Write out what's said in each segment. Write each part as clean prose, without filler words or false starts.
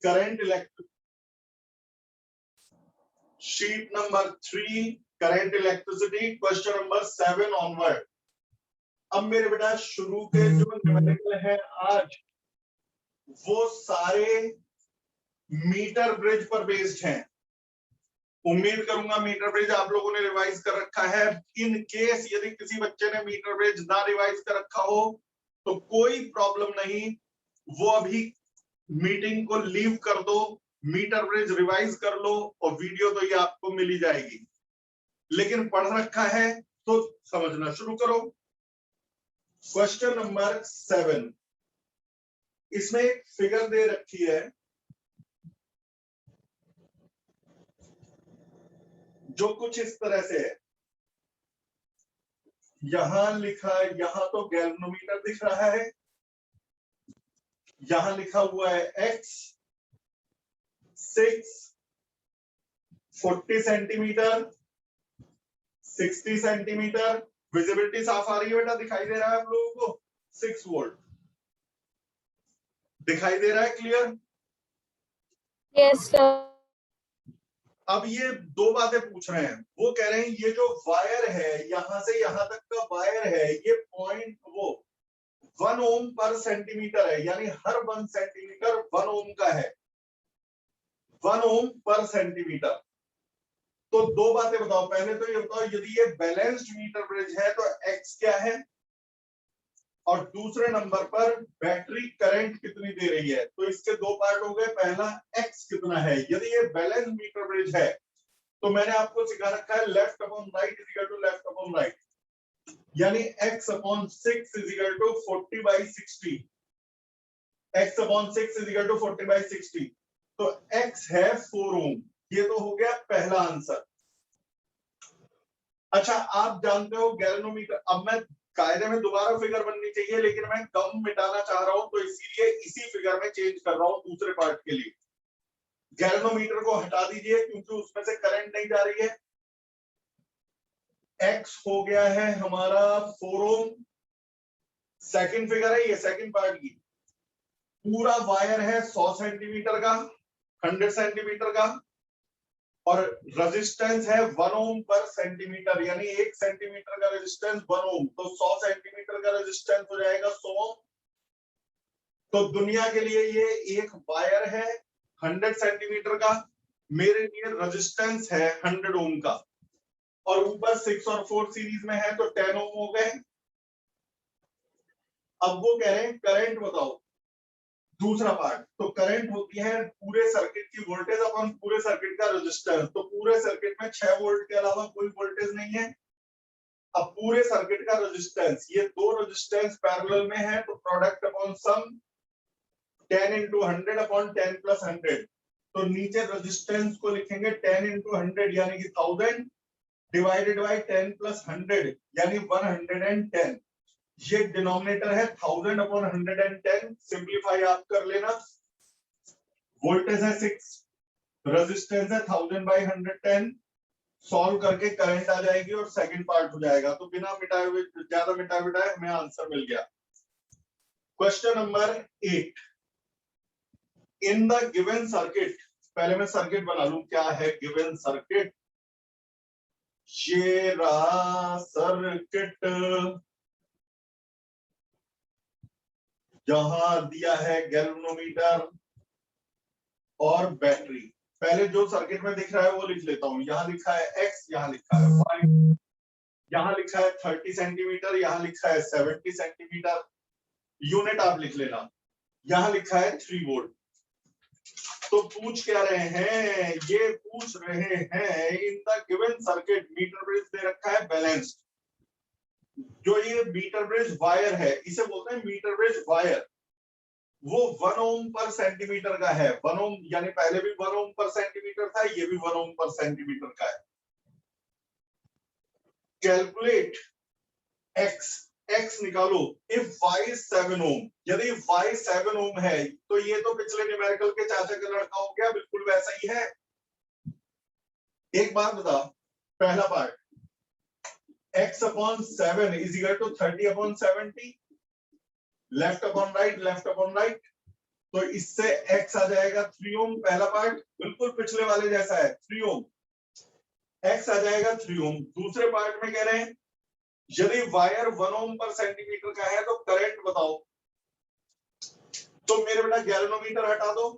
Current electric sheet number 3 current electricity question number 7 onward. अब मेरे बेटा शुरू के जो न्यूमेरिकल है आज वो सारे मीटर ब्रिज पर बेस्ड हैं। उम्मीद करूंगा मीटर ब्रिज आप लोगों ने रिवाइज कर रखा है। इन केस यदि किसी बच्चे ने मीटर ब्रिज ना रिवाइज कर रखा हो तो कोई प्रॉब्लम नहीं, वो अभी मीटिंग को लीव कर दो, मीटर ब्रिज रिवाइज कर लो और वीडियो तो ये आपको मिल ही जाएगी। लेकिन पढ़ रखा है तो समझना शुरू करो। क्वेश्चन नंबर 7, इसमें एक फिगर दे रखी है जो कुछ इस तरह से है। यहां लिखा है, यहां तो गैल्वेनोमीटर दिख रहा है, यहां लिखा हुआ है x 6 40 सेंटीमीटर 60 सेंटीमीटर। विजिबिलिटी साफ आ रही है बेटा, दिखाई दे रहा है आप लोगों को? 6 वोल्ट दिखाई दे रहा है, क्लियर? Yes sir. अब ये दो बातें पूछ रहे हैं। वो कह रहे हैं ये जो वायर है यहां से यहां तक का वायर है ये पॉइंट वो 1 ओम पर सेंटीमीटर है, यानी हर 1 सेंटीमीटर 1 ओम का है, 1 ओम पर सेंटीमीटर। तो दो बातें बताओ, पहले तो ये बताओ यदि ये बैलेंस्ड मीटर ब्रिज है तो एक्स क्या है, और दूसरे नंबर पर बैटरी करंट कितनी दे रही है। तो इसके दो पार्ट हो गए, पहला एक्स कितना है। यदि ये बैलेंस मीटर ब्रिज है तो मैंने आपको सिखा रखा है left upon right is equal to left upon right, यानी x upon 6 is equal to 40/60, x upon 6 is equal to 40/60। तो x है 4 ओम। ये तो हो गया पहला आंसर। अच्छा, आप जानते हो गैल्वेनोमीटर, अब मैं कायदे में दोबारा फिगर बननी चाहिए लेकिन मैं कम मिटाना चाह रहा हूं तो इसीलिए इसी फिगर में चेंज कर रहा हूं दूसरे पार्ट के लिए। गैल्वेनोमीटर को हटा दीजिए क्योंकि उसमें से करंट नहीं जा रही है। x हो गया है हमारा 4 ओम। सेकंड फिगर है ये, सेकंड पार्ट की। पूरा वायर है 100 सेंटीमीटर का, 100 सेंटीमीटर का, और रेजिस्टेंस है 1 ओम पर सेंटीमीटर, यानी 1 सेंटीमीटर का रेजिस्टेंस 1 ओम, तो 100 सेंटीमीटर का रेजिस्टेंस हो जाएगा 100 ओम। तो दुनिया के लिए ये एक वायर है 100 सेंटीमीटर का, मेरे लिए रेजिस्टेंस है 100 ओम का, और ऊपर 6 और 4 सीरीज में है तो 10 ओम हो गए। अब वो कह रहे हैं करंट बताओ, दूसरा पार्ट। तो करंट होती है पूरे सर्किट की वोल्टेज अपॉन पूरे सर्किट का रेजिस्टेंस। तो पूरे सर्किट में 6 वोल्ट के अलावा कोई वोल्टेज नहीं है। अब पूरे सर्किट का रेजिस्टेंस, ये दो रेजिस्टेंस पैरेलल में है तो प्रोडक्ट अपॉन सम 10 into 100 अपॉन 10 + 100। तो नीचे रेजिस्टेंस को लिखेंगे 10 into 100 यानी कि 1000 डिवाइडेड बाय 10 + 100 यानी 110। ये डिनोमिनेटर है 1000 अपॉन 110, सिंप्लीफाई आप कर लेना। वोल्टेज है 6, रेजिस्टेंस है 1000/110, सॉल्व करके करंट आ जाएगी और सेकंड पार्ट हो जाएगा। तो बिना मिटाए हुए, ज्यादा मिटाए बिटाए हमें आंसर मिल गया। Question number 8, in the given circuit, पहले मैं सर्किट बना लूं क्या है गिवन सर्किट। ये रहा सर्किट, जहां दिया है गैल्वेनोमीटर और बैटरी। पहले जो सर्किट में दिख रहा है वो लिख लेता हूं। यहां लिखा है x, यहां लिखा है y, यहां लिखा है 30 सेंटीमीटर, यहां लिखा है 70 सेंटीमीटर। यूनिट आप लिख लेना। यहां लिखा है 3 वोल्ट। तो पूछ क्या रहे हैं, ये पूछ रहे हैं in the given circuit meter bridge दे रखा है बैलेंस्ड। जो ये मीटर ब्रिज वायर है इसे बोलते हैं मीटर ब्रिज वायर। वो 1 ओम पर सेंटीमीटर का है। 1 ओम यानी पहले भी 1 ओम पर सेंटीमीटर था, ये भी 1 ओम पर सेंटीमीटर का है। कैलकुलेट x, x निकालो इफ y 7 ओम। यदि y 7 ओम है तो ये तो पिछले न्यूमेरिकल के चाचा का लड़का हो गया, बिल्कुल वैसा ही है। एक बात बता, पहला part x upon 7 is equal to 30 upon 70, left upon right, left upon right. तो इससे x आ जाएगा 3 ओम, पहला पार्ट बिल्कुल पिछले वाले जैसा है 3 ओम, x आ जाएगा 3 ओम। दूसरे पार्ट में कह रहे हैं यदि वायर 1 ओम पर सेंटीमीटर का है तो करंट बताओ। तो मेरे बेटा गैल्वेनोमीटर हटा दो,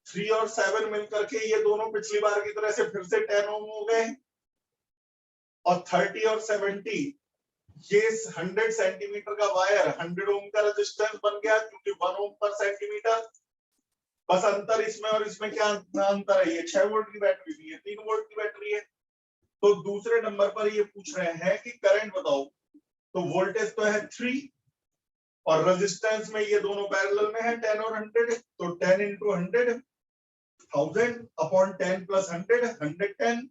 3 और 7 मिलकर के ये दोनों पिछली बार की तरह से फिर से 10 ओम हो गए, और 30 और 70 ये 100 सेंटीमीटर का वायर 100 ओम का रेजिस्टेंस बन गया, क्योंकि 1 ओम पर सेंटीमीटर। बस अंतर इसमें और इसमें क्या अंतर है, ये 6 वोल्ट की बैटरी थी, ये 3 वोल्ट की बैटरी है। तो दूसरे नंबर पर ये पूछ रहे हैं कि करंट बताओ, तो वोल्टेज तो है 3 और रेजिस्टेंस में ये दोनों पैरेलल में है 10 और 100, तो 10 इंटू 100 1000 अपॉन 10 प्लस 100 110।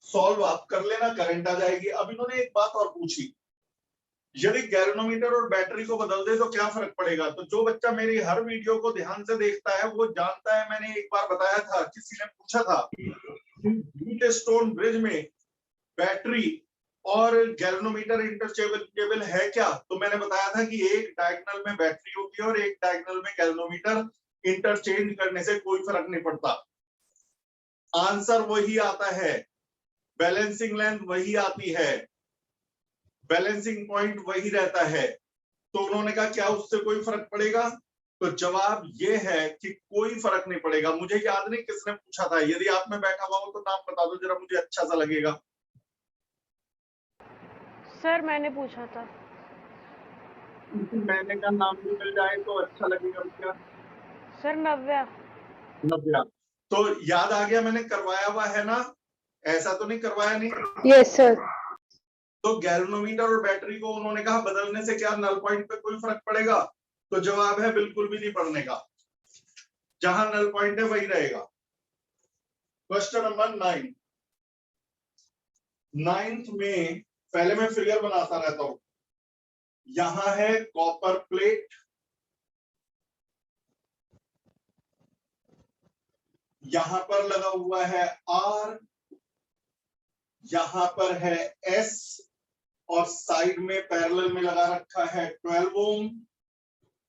सॉल्व आप कर लेना, करंट आ जाएगी। अब इन्होंने एक बात और पूछी, यदि गैल्वेनोमीटर और बैटरी को बदल दे तो क्या फर्क पड़ेगा। तो जो बच्चा मेरी हर वीडियो को ध्यान से देखता है वो जानता है, मैंने एक बार बताया था, किसी ने पूछा था व्हीटस्टोन ब्रिज में बैटरी और गैल्वेनोमीटर इंटरचेंजेबल है क्या। तो मैंने बताया था कि एक डायगोनल में बैटरी होती है और एक डायगोनल में गैल्वेनोमीटर, इंटरचेंज करने से कोई फर्क नहीं पड़ता, आंसर वही आता है, बैलेंसिंग लेंथ वही आती है, बैलेंसिंग पॉइंट वही रहता है। तो उन्होंने कहा क्या उससे कोई फर्क पड़ेगा, तो जवाब ये है कि कोई फर्क नहीं पड़ेगा। मुझे याद नहीं किसने पूछा था, यदि आप में बैठा हुआ हो तो नाम बता दो जरा, मुझे अच्छा सा लगेगा। सर मैंने पूछा था। मैंने का नाम भी मिल जाए तो अच्छा लगेगा भैया। सर नव्या। नव्या, तो याद आ गया, मैंने करवाया हुआ है ना, ऐसा तो नहीं करवाया नहीं। Yes, sir. तो गैल्वेनोमीटर और बैटरी को उन्होंने कहा बदलने से क्या नल पॉइंट पे कोई फर्क पड़ेगा, तो जवाब है बिल्कुल भी नहीं पड़ने का, जहां नल पॉइंट है वही रहेगा। क्वेश्चन नंबर 9 9th में पहले मैं फिगर बनाता रहता हूं। यहां है कॉपर प्लेट, यहां पर लगा हुआ है आर, यहां पर है एस, और साइड में पैरेलल में लगा रखा है 12 ओम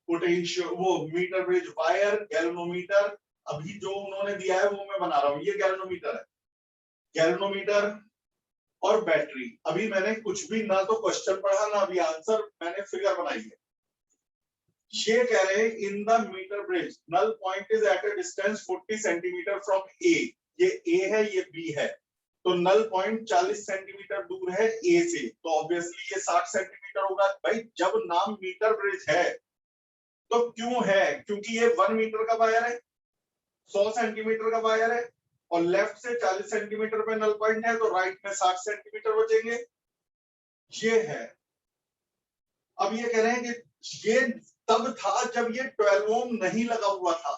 पोटेंशियल, वो मीटर ब्रिज वायर, गैल्वेनोमीटर। अभी जो उन्होंने दिया है वो मैं बना रहा हूं, ये गैल्वेनोमीटर है, गैल्वेनोमीटर और बैटरी। अभी मैंने कुछ भी ना तो क्वेश्चन पढ़ा ना अभी आंसर, मैंने फिगर बनाई है। ये कह रहे हैं in the meter bridge null point is at a distance 40 centimetre from A, ये ए है ये बी है, तो नल पॉइंट 40 सेंटीमीटर दूर है ए से, तो ऑब्वियसली ये 60 सेंटीमीटर होगा। भाई जब नाम मीटर ब्रिज है तो क्यों है, क्योंकि ये 1 मीटर का वायर है, 100 सेंटीमीटर का वायर है, और लेफ्ट से 40 सेंटीमीटर पे नल पॉइंट है, तो राइट में 60 सेंटीमीटर बचेंगे, ये है। अब ये कह रहे हैं कि ये तब था जब ये 12 ओम नहीं लगा हुआ था,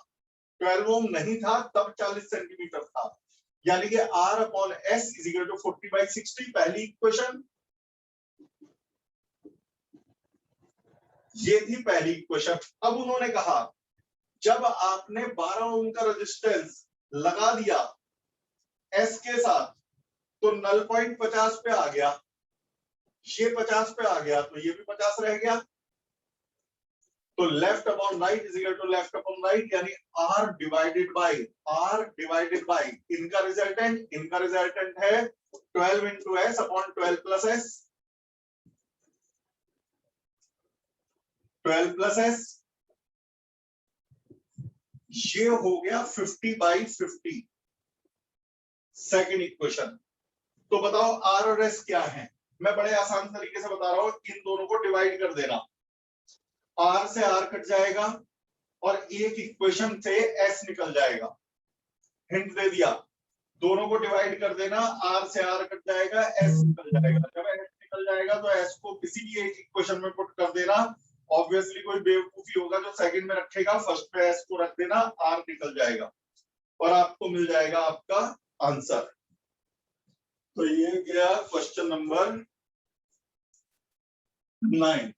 12 ओम नहीं था तब 40 सेंटीमीटर था, यानी कि R upon S is equal to 40/60, पहली इक्वेशन ये थी, पहली इक्वेशन। अब उन्होंने कहा जब आपने 12 ओम का रेजिस्टेंस लगा दिया S के साथ, तो नल पॉइंट 50 पे आ गया, ये 50 पे आ गया, तो ये भी 50 रह गया, तो left upon right is equal to left upon right, यानी R डिवाइडेड बाय इनका रिजल्टेंट है 12 into S upon 12 plus S, 12 plus S, ये हो गया 50/50, सेकेंड इक्वेशन। तो बताओ R और S क्या है, मैं बड़े आसान तरीके से बता रहा हूं, इन दोनों को डिवाइड कर देना, R से R कट जाएगा और एक इक्वेशन से S निकल जाएगा, हिंट दे दिया, दोनों को डिवाइड कर देना, R से R कट जाएगा, S निकल जाएगा, जब S निकल जाएगा तो S को किसी भी एक इक्वेशन में पुट कर देना, ऑब्वियसली कोई बेवकूफी होगा जो सेकंड में रखेगा, फर्स्ट पे S को रख देना, R निकल जाएगा और आपको मिल जाएगा आपका आंसर। तो ये गया क्वेश्चन नंबर 9।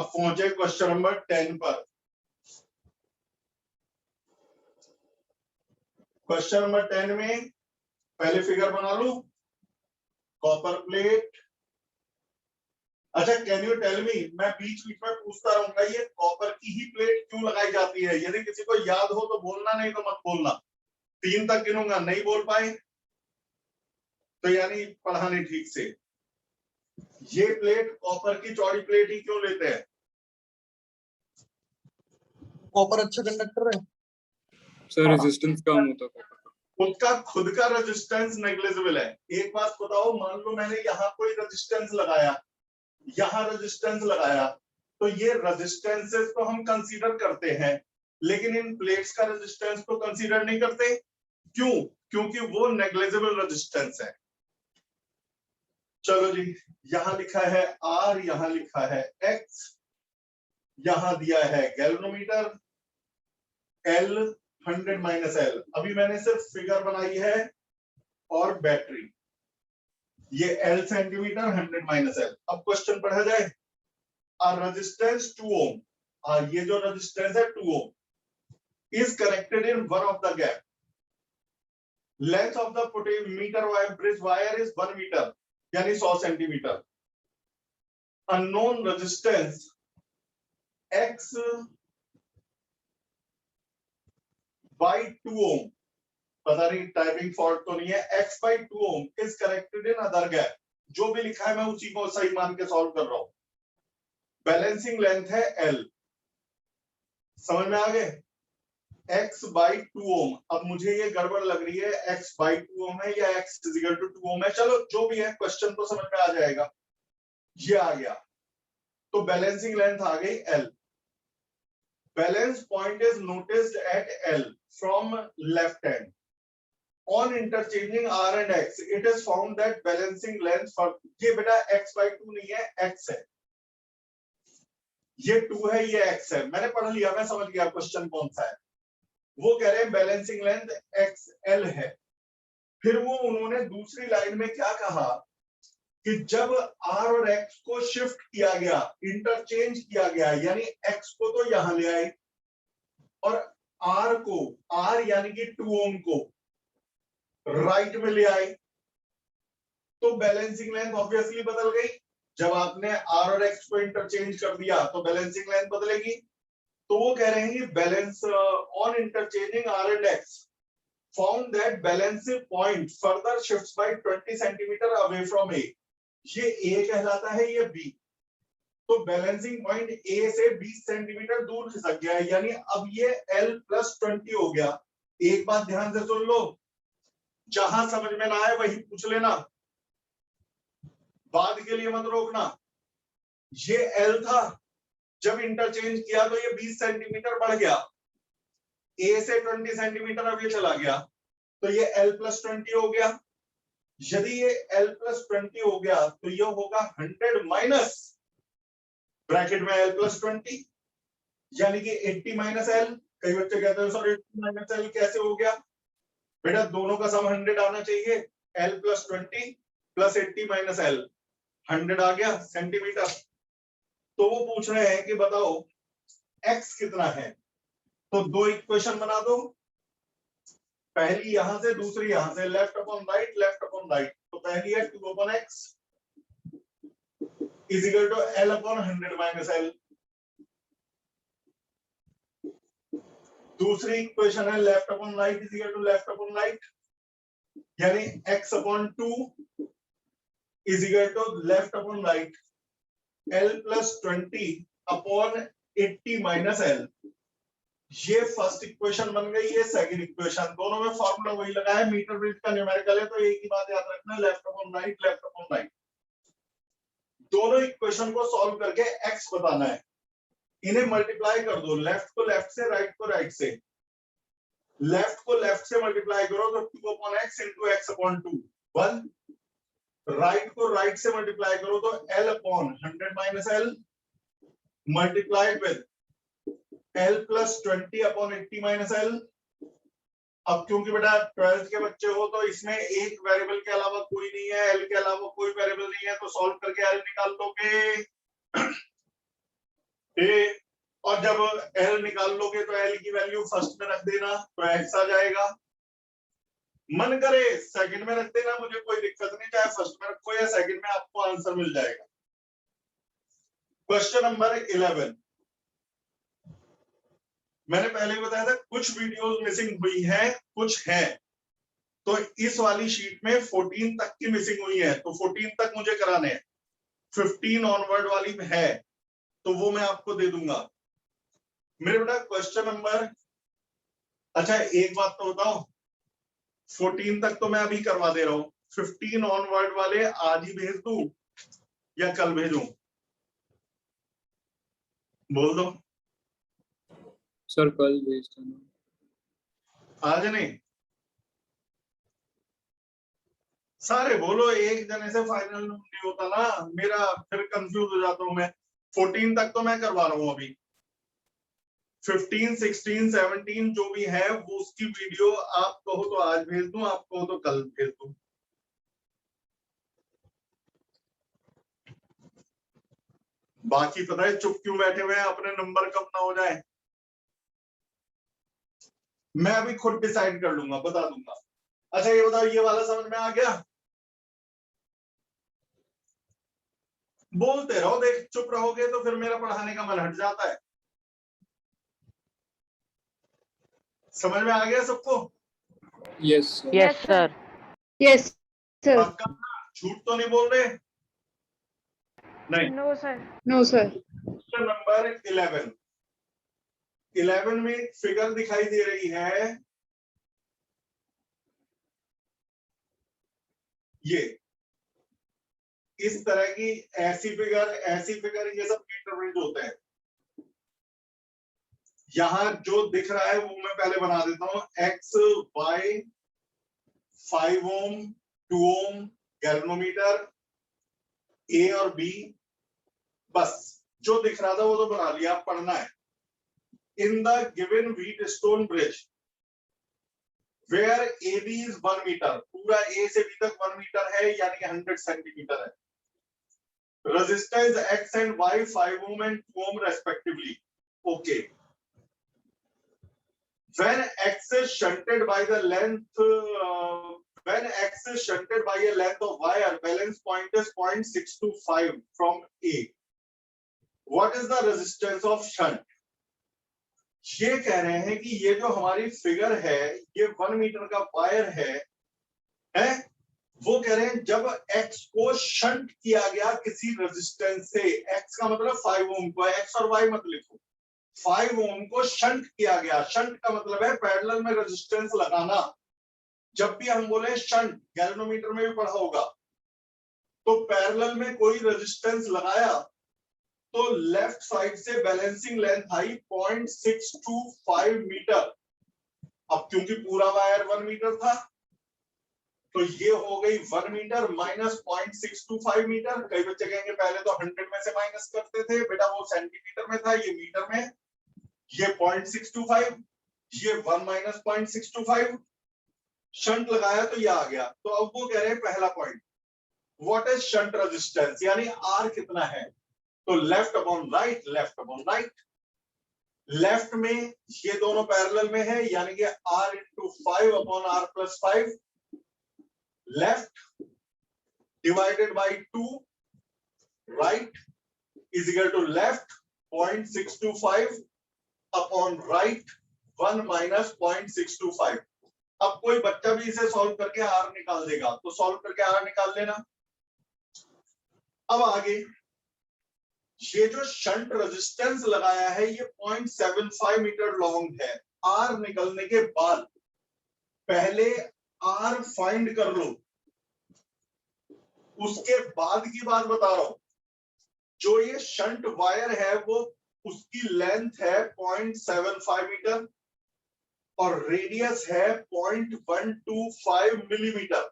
अब पहुंचे क्वेश्चन नंबर 10 पर। क्वेश्चन नंबर 10 में पहले फिगर बना लो, कॉपर प्लेट। अच्छा, कैन यू टेल मी, मैं बीच बीच में पूछता रहूंगा, ये कॉपर की ही प्लेट क्यों लगाई जाती है? यदि किसी को याद हो तो बोलना, नहीं तो मत बोलना। 3 तक गिनूंगा, नहीं बोल पाए तो यानी पढ़ा नहीं ठीक से। ये प्लेट कॉपर की चौड़ी प्लेट ही क्यों लेते हैं? कॉपर अच्छा कंडक्टर है सर, रेजिस्टेंस कम होता है। खुद का रेजिस्टेंस नेग्लिजिबल है। एक बात बताओ, मान लो मैंने यहाँ कोई रेजिस्टेंस लगाया, यहाँ रेजिस्टेंस लगाया, तो ये रेजिस्टेंसेस तो हम कंसीडर करते हैं, लेकिन इन प्लेट्स का रेजिस्टेंस तो कंसीडर नहीं करते। क्यों? क्योंकि वो नेग्लिजिबल रेजिस्टेंस है। चलो जी, यहां लिखा है R, यहां लिखा है X, यहां दिया है गैल्वेनोमीटर L 100 - L। अभी मैंने सिर्फ फिगर बनाई है और बैटरी, ये L सेंटीमीटर 100 - L। अब क्वेश्चन पढ़ा जाए। रेजिस्टेंस 2 ओम, ये जो रेजिस्टेंस है 2 ओम is connected in one of the gap. Length of the meter wire bridge wire is 1 meter, यानी 100 centimetre. Unknown resistance X by 2 ohm, पता नहीं टाइपिंग फॉल्ट तो नहीं है, X by 2 ohm is connected in other gap। जो भी लिखा है मैं उसी को सही मान के सॉल्व कर रहा हूं। बैलेंसिंग लेंथ है L, समझ में आ गए? X by 2 ohm। अब मुझे ये गड़बड़ लग रही है, X by 2 ohm है या X is equal to 2 ohm है। चलो जो भी है, क्वेश्चन तो समझ में आ जाएगा। ये आ गया, तो बैलेंसिंग लेंथ आ गई L। Balance point is noticed at L from left hand. On interchanging R and X, it is found that balancing length for ये बेटा X by 2 नहीं है, X है। ये 2 है, ये X है। मैंने पढ़ लिया, मैं समझ गया क्वेश्चन कौन सा है। वो कह रहे हैं बैलेंसिंग लेंथ XL है। फिर वो उन्होंने दूसरी लाइन में क्या कहा कि जब R और X को शिफ्ट किया गया, इंटरचेंज किया गया, यानी X को तो यहां ले आए और R को, R यानी कि 2 ओम को राइट में ले आए, तो बैलेंसिंग लेंथ ऑब्वियसली बदल गई। जब आपने R और X को इंटरचेंज कर दिया तो बैलेंसिंग लेंथ बदलेगी। तो वो कह रहे हैं कि balance on interchanging R and X found that balancing point further shifts by 20 centimeter away from A। ये A कहलाता है, ये B। तो बैलेंसिंग पॉइंट A से 20 सेंटीमीटर दूर खिसक गया है, यानी अब ये L + 20 हो गया। एक बात ध्यान से सुन लो, जहां समझ में ना आए वही पूछ लेना, बाद के लिए मत रोकना। ये L था, जब इंटरचेंज किया तो ये 20 सेंटीमीटर बढ़ गया, A से 20 सेंटीमीटर अब ये चला गया, तो ये L + 20 हो गया। यदि ये L + 20 हो गया तो ये होगा 100 माइनस ब्रैकेट में L + 20, यानी कि 80 - L। कई बच्चे कहते हैं सर 80 - L कैसे हो गया? बेटा दोनों का सम 100 आना चाहिए। L + 20 + 80 - L 100 आ गया सेंटीमीटर। तो वो पूछ रहे हैं कि बताओ X कितना है। तो दो इक्वेशन बना दो, पहली यहां से, दूसरी यहां से, left upon right, left upon right. तो पहली है 2/x = L अपॉन 100 - L। दूसरी इक्वेशन है left upon right = left upon right, यानी x upon 2 = left upon right, L + 20 upon 80 - L। ये फर्स्ट इक्वेशन बन गई, ये सेकंड इक्वेशन। दोनों में फॉर्मूला वही लगा है, मीटर ब्रिज का न्यूमेरिकल है, तो एक ही बात याद रखना, left upon right, left upon right. दोनों इक्वेशन को सॉल्व करके x बताना है। इन्हें मल्टीप्लाई कर दो, लेफ्ट को लेफ्ट से, राइट को राइट से। लेफ्ट को लेफ्ट से मल्टीप्लाई करो तो 2/x × x अपॉन 2 1। राइट को राइट से मल्टीप्लाई करो तो L upon 100 - L multiplied with L + 20 upon 80 - L। अब क्योंकि बेटा 12th के बच्चे हो तो इसमें एक वेरिएबल के अलावा कोई नहीं है, L के अलावा कोई वेरिएबल नहीं है, तो सॉल्व करके L निकाल दोगे। ए, और जब एल निकाल लोगे तो एल की वैल्यू फर्स्ट में रख देना तो एक्स आ जाएगा। मन करे सेकंड में रख देना, मुझे कोई दिक्कत नहीं, चाहे फर्स्ट में रखो या सेकंड में, आपको आंसर मिल जाएगा। क्वेश्चन नंबर 11, मैंने पहले ही बताया था कुछ वीडियोस मिसिंग हुई है, कुछ है, तो इस वाली शीट में 14 तक की मिसिंग हुई है, तो 14 तक मुझे कराने हैं। 15 ऑनवर्ड वाली में है तो वो मैं आपको दे दूंगा मेरे बेटा। क्वेश्चन नंबर, अच्छा एक बात तो बताओ, 14 तक तो मैं अभी करवा दे रहा हूं, 15 ऑनवर्ड वाले आज ही भेज दूं या कल भेजूं? बोल दो। सर कल भेज देना। आज नहीं, सारे बोलो, एक जने से फाइनल नहीं होता ना, मेरा फिर कंफ्यूज हो जाता हूं मैं। 14 तक तो मैं करवा रहा हूं अभी, 15, 16, 17 जो भी है वो उसकी वीडियो आप कहो तो आज भेज दूं, आप कहो तो कल भेज दूं। बाकी पता है चुप क्यों बैठे हुए हैं, अपने नंबर कम ना हो जाए। मैं अभी खुद डिसाइड कर लूंगा, बता दूंगा। अच्छा ये बताओ, ये वाला समझ में आ गया? बोलते रहो, देख चुप रहोगे तो फिर मेरा पढ़ाने का मन हट जाता है। समझ में आ गया सबको? Yes sir. Yes sir. Yes, sir. पक्का ना? झूठ तो नहीं बोल रहे? नहीं। No sir. No, sir. Question number 11, 11 में एक फिगर दिखाई दे रही है, ये इस तरह की, ऐसी फिगर, ऐसी फिगर, ये सब इंटरप्रेट होते हैं। यहां जो दिख रहा है वो मैं पहले बना देता हूं, एक्स वाई 5 ओम 2 ओम गैल्वेनोमीटर ए और बी, बस जो दिख रहा था वो तो बना लिया, पढ़ना है। In the given Wheatstone bridge where A B is 1 metre, पूरा ए से बी तक 1 मीटर है, यानी कि 100 सेंटीमीटर है। Resistance X and Y 5 ohm and 2 ohm respectively. Okay. When X is shunted by the length, when X is shunted by a length of wire, balance point is 0.625 from A. What is the resistance of shunt? ये कह रहे हैं कि ये जो हमारी figure है, ये 1 मीटर का वायर है? वो कह रहे हैं जब X को शंट किया गया किसी रेजिस्टेंस से, X का मतलब 5 ओम को, X और Y मत लिखो, 5 ओम को शंट किया गया। शंट का मतलब है पैरेलल में रेजिस्टेंस लगाना। जब भी हम बोले शंट, गैल्वेनोमीटर में भी पढ़ा होगा, तो पैरेलल में कोई रेजिस्टेंस लगाया तो लेफ्ट साइड से बैलेंसिंग लेंथ आई 0.625 मीटर। अब क्योंकि पूरा वायर 1 मीटर था तो ये हो गई 1 मीटर माइनस 0.625 मीटर। कई बच्चे कहेंगे पहले तो 100 में से माइनस करते थे, बेटा वो सेंटीमीटर में था, ये मीटर में। ये 0.625, ये 1 माइनस 0.625, शंट लगाया तो ये आ गया। तो अब वो कह रहे हैं पहला point, what is shunt resistance, यानी आर कितना है? तो left upon right, left upon right. लेफ्ट में ये दोनों पैरेलल में है, यानी कि R into 5 upon R plus 5, left divided by 2, right is equal to left 0.625 upon right 1 minus 0.625। अब कोई बच्चा भी इसे सॉल्व करके आर निकाल देगा, तो सॉल्व करके आर निकाल लेना। अब आगे ये जो शंट रेजिस्टेंस लगाया है ये 0.75 मीटर लॉन्ग है। आर निकलने के बाद पहले आर फाइंड कर लो, उसके बाद की बात बता रहा हूं। जो ये शंट वायर है वो उसकी लेंथ है 0.75 मीटर और रेडियस है 0.125 मिलीमीटर।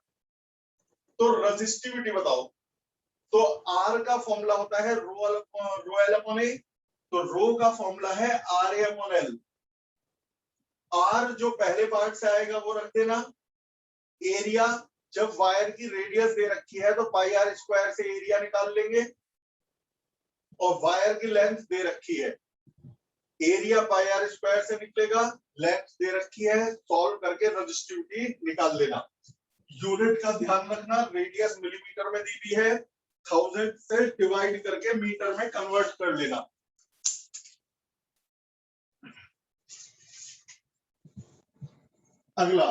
तो रेजिस्टिविटी बताओ। तो आर का फॉर्मूला होता है रो एल अपॉन ए, तो रो का फॉर्मूला है R A upon L. R जो पहले पार्ट से आएगा वो रख देना। एरिया, जब वायर की रेडियस दे रखी है तो पाई आर स्क्वायर से एरिया निकाल लेंगे। और वायर की लेंथ दे रखी है, एरिया पाई आर स्क्वायर से निकलेगा, लेंथ दे रखी है, सॉल्व करके रेजिस्टिविटी निकाल लेना। यूनिट का ध्यान रखना, रेडियस मिलीमीटर में दी हुई है, 1000 से डिवाइड करके मीटर में कन्वर्ट कर लेना। अगला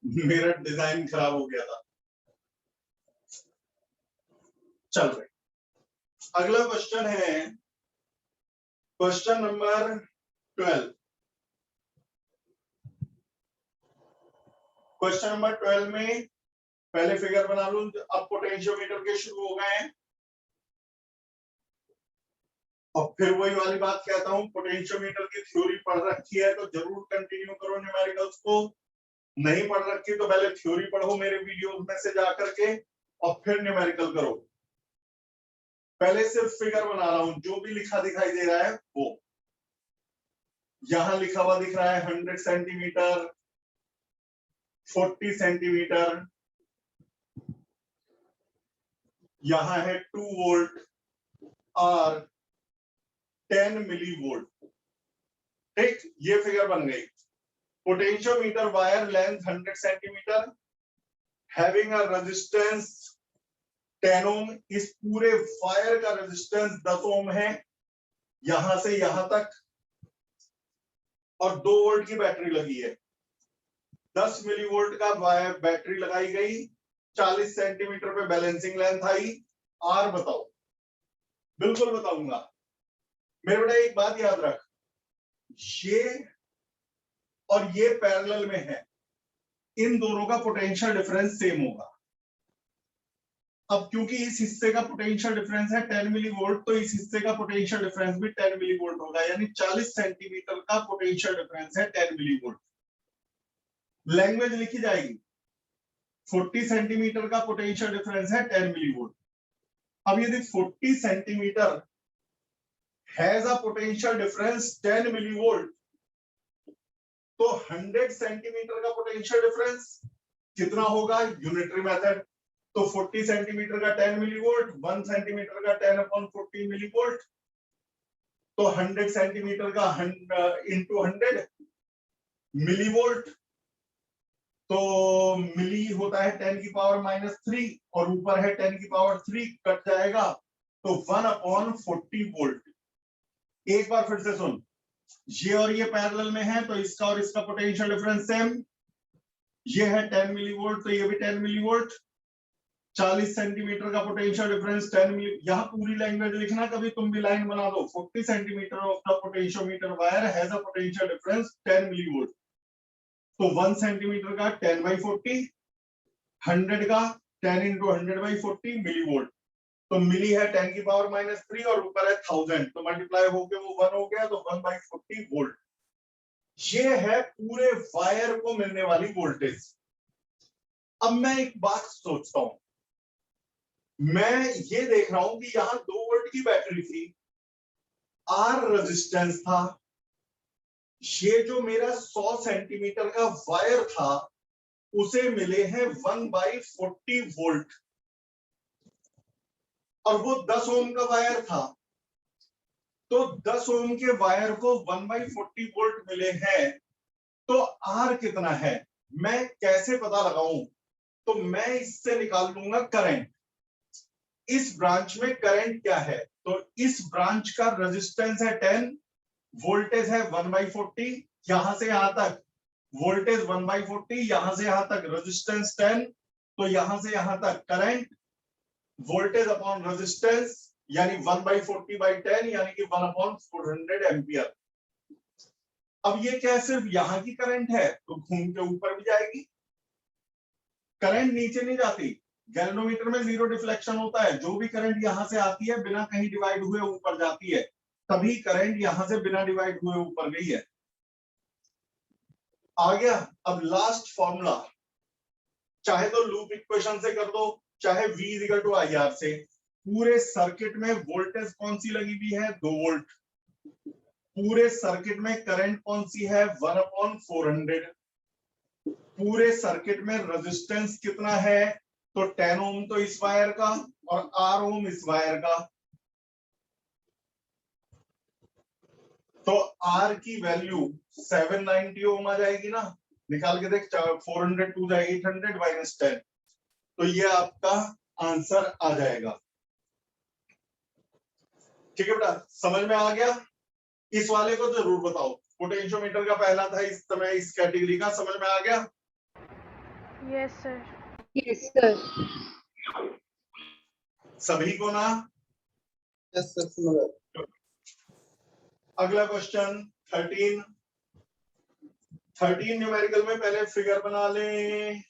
मेरा डिजाइन खराब हो गया था। चल रहे, अगला क्वेश्चन है क्वेश्चन नंबर 12। क्वेश्चन नंबर 12 में पहले फिगर बना लूं। अब पोटेंशियोमीटर के शुरू हो गए हैं और फिर वही वाली बात कहता हूं, पोटेंशियोमीटर की थ्योरी पढ़ रखी है तो जरूर कंटिन्यू करो न्यूमेरिकल्स को, नहीं पढ़ रखी तो पहले थ्योरी पढ़ो मेरे वीडियो में से जाकर के और फिर न्यूमेरिकल करो। पहले सिर्फ फिगर बना रहा हूं, जो भी लिखा दिखाई दे रहा है वो यहां लिखा हुआ दिख रहा है 100 सेंटीमीटर, 40 सेंटीमीटर, यहां है 2 वोल्ट और 10 मिली वोल्ट। ठीक, ये फिगर बन गई। Potentiometer wire length 100 centimetre, having a resistance 10 ओम। इस पूरे वायर का रेजिस्टेंस 10 ओम है यहां से यहां तक, और 2 वोल्ट की बैटरी लगी है। 10 मिली वोल्ट का वायर बैटरी लगाई गई, 40 सेंटीमीटर पे बैलेंसिंग लेंथ आई। आर बताओ। बिल्कुल बताऊंगा। मेरे बेटा एक बात याद रख, ये और ये पैरेलल में है, इन दोनों का पोटेंशियल डिफरेंस सेम होगा। अब क्योंकि इस हिस्से का पोटेंशियल डिफरेंस है 10 मिली वोल्ट, तो इस हिस्से का पोटेंशियल डिफरेंस भी 10 मिली वोल्ट होगा, यानी 40 सेंटीमीटर का पोटेंशियल डिफरेंस है 10 मिली वोल्ट। लैंग्वेज लिखी जाएगी, 40 सेंटीमीटर का पोटेंशियल डिफरेंस है 10 मिली वोल्ट। अब यदि 40 centimetre has a potential difference 10 millivolt, तो 100 सेंटीमीटर का पोटेंशियल डिफरेंस कितना होगा? Unitary method. तो 40 सेंटीमीटर का 10 मिली वोल्ट, 1 सेंटीमीटर का 10/40 मिली वोल्ट, तो 100 सेंटीमीटर का इंटू 100 मिली वोल्ट, तो मिली होता है 10 की पावर -3 और ऊपर है 10 की पावर 3, कट जाएगा तो 1/40 वोल्ट। एक बार फिर से सुन, ये और ये पैरेलल में है तो इसका और इसका पोटेंशियल डिफरेंस सेम। ये है 10 मिली वोल्ट तो ये भी 10 मिली वोल्ट। 40 सेंटीमीटर का पोटेंशियल डिफरेंस 10 मिली। यहाँ पूरी लैंग्वेज लिखना, कभी तुम भी लाइन बना दो। 40 centimetre of the potentiometer wire has a potential difference 10 millivolt, तो 1 सेंटीमीटर का 10/40, 100 का 10 × 100/40 मिली वोल्ट। तो मिली है 10 की पावर -3 और ऊपर है 1000, तो मल्टीप्लाई होके वो 1 हो गया, तो 1/40 वोल्ट। ये है पूरे वायर को मिलने वाली वोल्टेज। अब मैं एक बात सोचता हूं, मैं ये देख रहा हूं कि यहां 2 वोल्ट की बैटरी थी, आर रेजिस्टेंस था, ये जो मेरा 100 सेंटीमीटर का वायर था उसे मिले हैं 1/40 वोल्ट, और वो 10 ओम का वायर था, तो 10 ओम के वायर को 1/40 वोल्ट मिले हैं, तो आर कितना है मैं कैसे पता लगाऊं? तो मैं इससे निकाल लूंगा करंट। इस ब्रांच में करंट क्या है? तो इस ब्रांच का रेजिस्टेंस है 10, वोल्टेज है 1/40, यहां से यहां तक वोल्टेज 1/40, यहां से यहां तक रेजिस्टेंस 10, तो यहां से यहां तक करंट वोल्टेज अपॉन रेजिस्टेंस यानी 1/40/10 यानी कि 1/400 एम्पियर। अब ये क्या सिर्फ यहां की करंट है? तो घूम के ऊपर भी जाएगी, करंट नीचे नहीं जाती। गैल्वेनोमीटर में 0 डिफ्लेक्शन होता है, जो भी करंट यहां से आती है बिना कहीं डिवाइड हुए ऊपर जाती है, तभी करंट यहां से बिना डिवाइड हुए ऊपर गई है। आ गया। अब लास्ट फॉर्मूला, चाहे तो लूप इक्वेशन से कर दो, चाहे V equal to I R से। पूरे सर्किट में वोल्टेज कौन सी लगी हुई है, 2 वोल्ट। पूरे सर्किट में करंट कौन सी है, 1/400। पूरे सर्किट में रेजिस्टेंस कितना है, तो 10 ओम तो इस वायर का और R ओम इस वायर का। तो R की वैल्यू 790 ओम आ जाएगी ना, निकाल के देख, 400 टू जाए 800 माइनस 10, तो ये आपका आंसर आ जाएगा। ठीक है बेटा, समझ में आ गया? इस वाले को जरूर बताओ, पोटेंशियोमीटर का पहला था इस समय, इस कैटेगरी का, समझ में आ गया? Yes sir. Yes, sir. सभी को ना? यस सर, समझ आया। अगला क्वेश्चन 13 न्यूमेरिकल में पहले फिगर बना लें।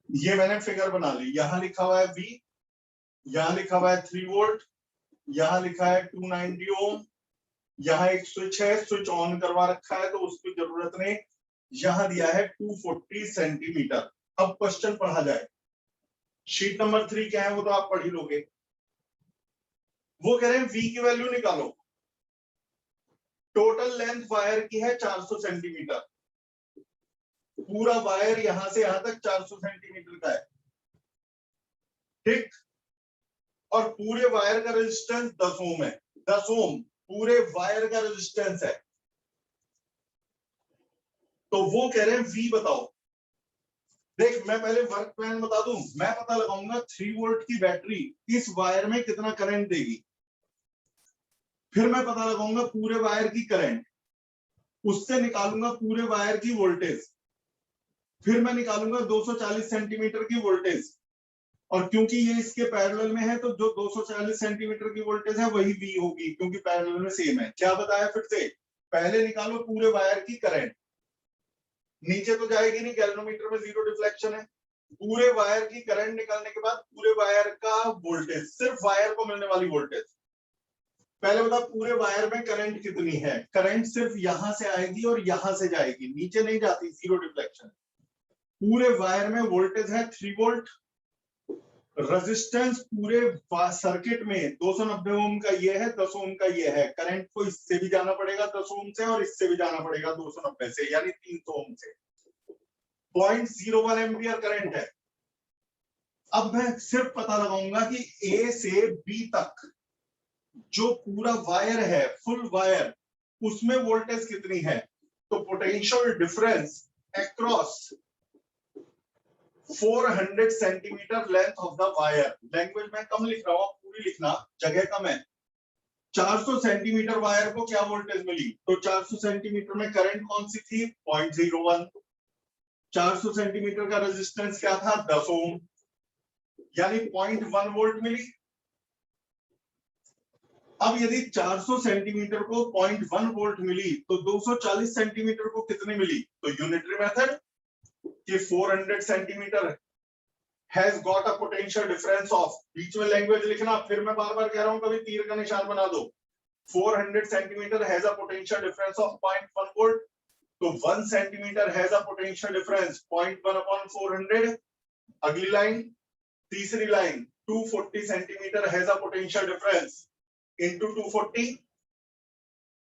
ये मैंने फिगर बना ली, यहां लिखा हुआ है V, यहां लिखा हुआ है 3 वोल्ट, यहां लिखा है 290 ओम, यहां एक स्विच है, स्विच ऑन करवा रखा है तो उसकी जरूरत नहीं, यहां दिया है 240 सेंटीमीटर। अब क्वेश्चन पढ़ा जाए। शीट नंबर 3 क्या है वो तो आप पढ़ ही लोगे। वो कह रहे हैं V की वैल्यू निकालो। टोटल लेंथ वायर की है 400 सेंटीमीटर, पूरा वायर यहां से यहां तक 400 सेंटीमीटर का है, ठीक। और पूरे वायर का रेजिस्टेंस 10 ओम है, 10 ओम पूरे वायर का रेजिस्टेंस है। तो वो कह रहे हैं V बताओ। देख, मैं पहले वर्क प्लान बता दूं, मैं पता लगाऊंगा 3 वोल्ट की बैटरी इस वायर में कितना करंट देगी, फिर मैं पता लगाऊंगा पूरे वायर की करंट, उससे निकालूंगा पूरे वायर की वोल्टेज, फिर मैं निकालूंगा 240 सेंटीमीटर की वोल्टेज, और क्योंकि ये इसके पैरेलल में है तो जो 240 सेंटीमीटर की वोल्टेज है वही V होगी, क्योंकि पैरेलल में सेम है। क्या बताया फिर से, पहले निकालो पूरे वायर की करंट, नीचे तो जाएगी नहीं, गैल्वेनोमीटर में 0 डिफ्लेक्शन है। पूरे वायर की करंट निकालने के बाद पूरे वायर का वोल्टेज, सिर्फ वायर को मिलने वाली वोल्टेज। पहले बता पूरे वायर में करंट कितनी है, करंट सिर्फ यहां से आएगी और यहां से जाएगी, नीचे नहीं जाती, 0 डिफ्लेक्शन। पूरे वायर में वोल्टेज है 3 वोल्ट, रेजिस्टेंस पूरे सर्किट में 290 ओम का ये है, 10 ओम का ये है। करंट को इससे भी जाना पड़ेगा 10 ओम से, और इससे भी जाना पड़ेगा 290 से, यानी 300 ओम से। 0.01 एम्पियर करंट है। अब मैं सिर्फ पता लगाऊंगा कि A से B तक जो पूरा वायर है, फुल वायर, उसमें वोल्टेज कितनी है। तो potential difference across 400 centimetre length of the wire. Language में कम लिख रहा हूं, पूरी लिखना, जगह कम है। 400 सेंटीमीटर वायर को क्या वोल्टेज मिली, तो 400 सेंटीमीटर में करंट कौन सी थी, 0.01। 400 सेंटीमीटर का रेजिस्टेंस क्या था, 10 ओम, यानी 0.1 वोल्ट मिली। अब यदि 400 सेंटीमीटर को 0.1 वोल्ट मिली तो 240 सेंटीमीटर को कितनी मिली, तो यूनिटरी मेथड कि 400 centimetre has got a potential difference of, बीच में लैंग्वेज लिखना, फिर मैं बार बार कह रहा हूं कभी तीर का निशान बना दो। 400 centimetre has a potential difference of 0.1 volt, तो 1 centimetre has a potential difference 0.1 upon 400। अगली लाइन, तीसरी line, 240 centimetre has a potential difference into 240।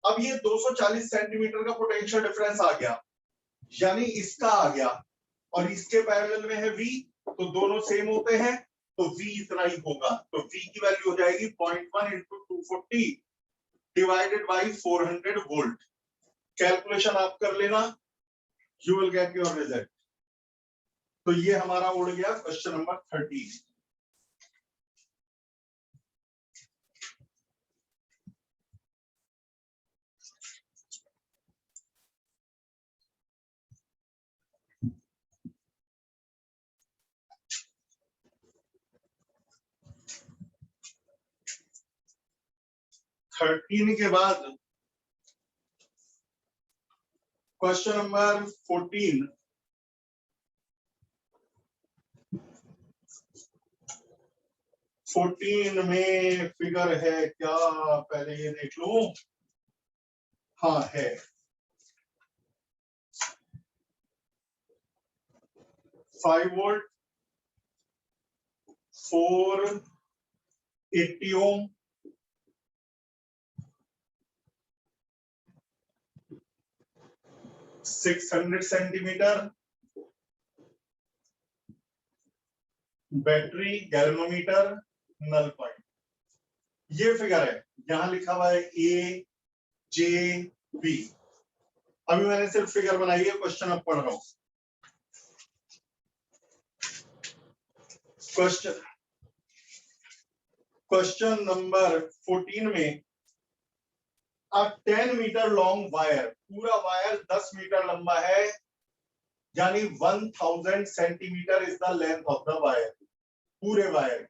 अब ये 240 सेंटीमीटर का पोटेंशियल डिफरेंस आ गया, यानी इसका आ गया, और इसके पैरेलल में है V, तो दोनों सेम होते हैं, तो V इतना ही होगा। तो V की वैल्यू हो जाएगी 0.1 into 240 divided by 400 volt. Calculation आप कर लेना, you will get your result. तो ये हमारा उड़ गया क्वेश्चन नंबर 13। थर्टीन के बाद क्वेश्चन नंबर 14। 14 में फिगर है क्या, पहले ये देख लो। हाँ है, 5 volt 480 ohm, 600 centimetre battery, galvanometer, null point. ये फिगर है, यहां लिखा हुआ है ए जे बी। अभी मैंने सिर्फ फिगर बनाई है, क्वेश्चन अब पढ़ रहा हूं। क्वेश्चन नंबर 14 में अ 10 मीटर लॉन्ग वायर, पूरा वायर 10 मीटर लंबा है, यानी 1000 centimetre is the length of the wire, पूरे wire.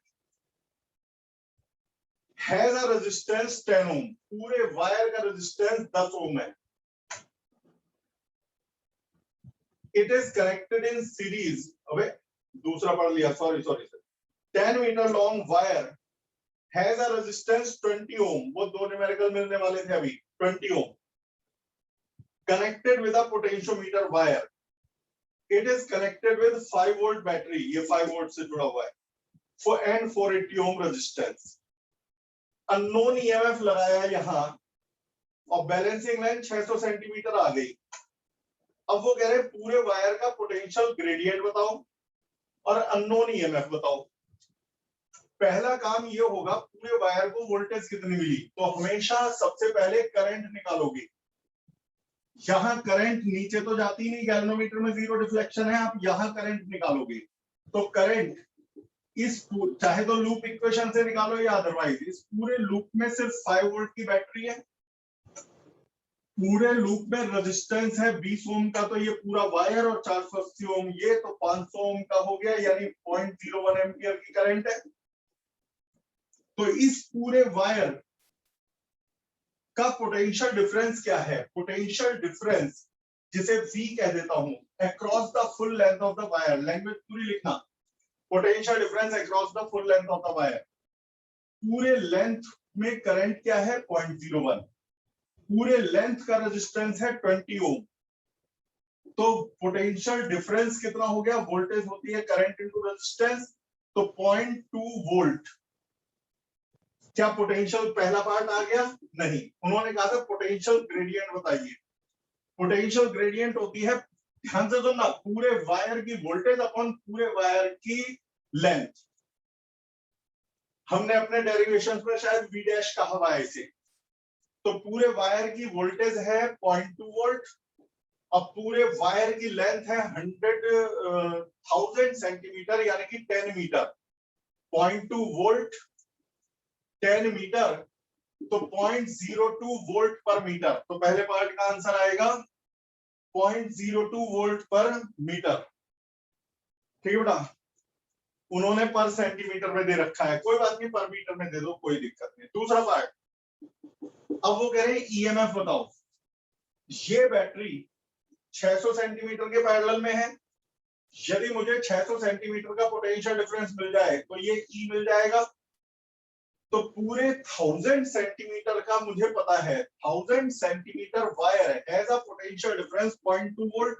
Has a resistance 10 ohm, पूरे वायर का रेजिस्टेंस 10 ओम है। It is connected in series, अबे दूसरा पढ़ लिया, sorry sorry sir. 10 metre long wire has a resistance 20 ohm, वो दो न्यूमेरिकल मिलने वाले थे अभी, 20 ohm. Connected with a potentiometer wire, it is connected with 5 volt battery, ये 5 वोल्ट से जुड़ा हुआ है, for and 480 ohm resistance. Unknown EMF लगाया यहां और बैलेंसिंग लाइन 600 सेंटीमीटर आ गई। अब वो कह रहे हैं पूरे वायर का पोटेंशियल ग्रेडियंट बताओ और अननोन ईएमएफ बताओ। पहला काम ये होगा, पूरे वायर को वोल्टेज कितनी मिली, तो हमेशा सबसे पहले करंट निकालोगे। यहां करंट नीचे तो जाती नहीं, गैल्वेनोमीटर में 0 डिफ्लेक्शन है, आप यहां करंट निकालोगे। तो करंट इस चाहे तो लूप इक्वेशन से निकालो या अदरवाइज, इस पूरे लूप में सिर्फ 5 वोल्ट की बैटरी है, पूरे लूप में रेजिस्टेंस है 20 ओम का, तो ये पूरा वायर, और 480 ओम ये, तो 500 ओम का हो गया, यानी 0.01 एम्पियर की करंट है। तो इस पूरे वायर का पोटेंशियल डिफरेंस क्या है, पोटेंशियल डिफरेंस जिसे V कह देता हूं, across the full length of the wire, language पूरी लिखना, potential difference across the full length of the wire. पूरे लेंथ में करंट क्या है, 0.01, पूरे लेंथ का रेजिस्टेंस है 20 ओम। तो पोटेंशियल डिफरेंस कितना हो गया, वोल्टेज होती है करंट इनटू रेजिस्टेंस, तो 0.2 वोल्ट। क्या पोटेंशियल पहला पार्ट आ गया, नहीं, उन्होंने कहा था पोटेंशियल ग्रेडियंट बताइए। पोटेंशियल ग्रेडियंट होती है, ध्यान से सुनना, पूरे वायर की वोल्टेज अपॉन पूरे वायर की लेंथ। हमने अपने डेरिवेशन में शायद V डैश कहा हुआ है इसे। तो पूरे वायर की वोल्टेज है 0.2 वोल्ट, अब पूरे वायर की लेंथ है 1000 सेंटीमीटर, यानी कि 10 मीटर। 0.2 वोल्ट 10 मीटर, तो 0.02 वोल्ट पर मीटर। तो पहले पार्ट का आंसर आएगा 0.02 वोल्ट पर मीटर। ठीक है बेटा, उन्होंने पर सेंटीमीटर में दे रखा है, कोई बात नहीं, पर मीटर में दे दो, कोई दिक्कत नहीं। दूसरा पार्ट, अब वो कह रहे हैं ईएमएफ बताओ। ये बैटरी 600 सेंटीमीटर के पैरेलल में है, यदि मुझे 600 सेंटीमीटर का पोटेंशियल डिफरेंस मिल जाए तो ये ई मिल जाएगा। तो पूरे 1000 सेंटीमीटर का मुझे पता है, 1000 centimetre wire has a potential difference 0.2 volt.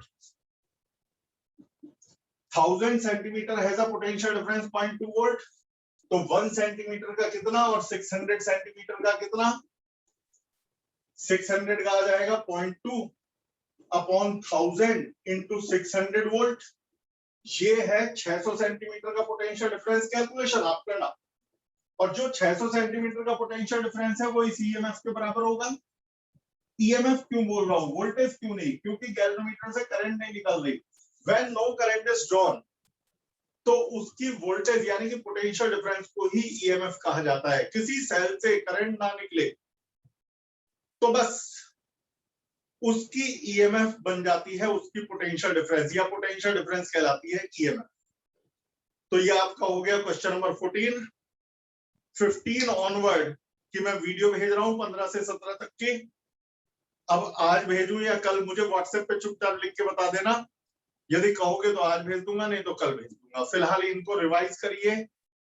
1000 centimetre has a potential difference 0.2 volt, तो 1 सेंटीमीटर का कितना और 600 सेंटीमीटर का कितना, 600 का आ जाएगा 0.2 अपॉन 1000 इंटू 600 वोल्ट। ये है 600 सेंटीमीटर का पोटेंशियल डिफरेंस, कैलकुलेशन आप करना। और जो 600 सेंटीमीटर का पोटेंशियल डिफरेंस है वो इस ईएमएफ के बराबर होगा। ईएमएफ क्यों बोल रहा हूं, वोल्टेज क्यों नहीं, क्योंकि गैल्वेनोमीटर से करंट नहीं निकल रही। When no current is drawn, तो उसकी वोल्टेज यानी कि पोटेंशियल डिफरेंस को ही ईएमएफ कहा जाता है। किसी सेल से करंट ना निकले तो बस उसकी ईएमएफ बन जाती है उसकी पोटेंशियल डिफरेंस, या पोटेंशियल डिफरेंस कहलाती है ईएमएफ। तो ये आपका हो गया क्वेश्चन नंबर 14। 15 ऑनवर्ड कि मैं वीडियो भेज रहा हूं 15 से 17 तक की। अब आज भेजूं या कल, मुझे व्हाट्सएप पे चुपचाप लिख के बता देना। यदि कहोगे तो आज भेज दूंगा, नहीं तो कल भेज दूंगा। फिलहाल इनको रिवाइज करिए,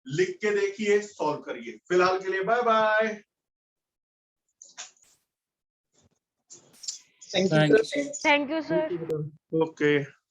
लिख के देखिए, सॉल्व करिए। फिलहाल के लिए bye bye. Thank you, Thank sir. you, sir. Thank you, sir. Thank you, sir. Okay